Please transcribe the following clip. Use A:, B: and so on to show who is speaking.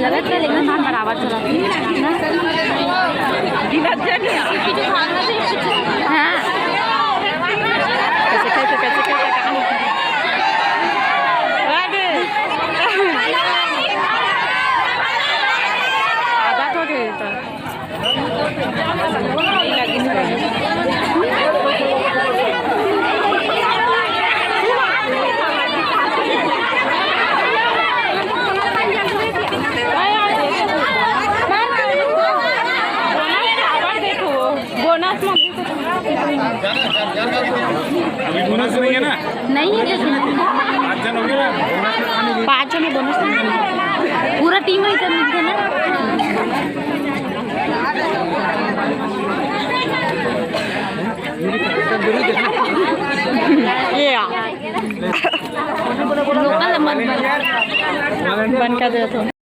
A: लगा क्या लेकिन धान बराबर चला हाँ कैसे कैसे कैसे कैसे आधा तो देता
B: बोनस नहीं है ना?
A: नहीं है कैसे
B: 5 जन हो गए ना?
A: 5 जन बोनस पूरा टीम है इधर मिलते ना ये लोकल मन का दे तो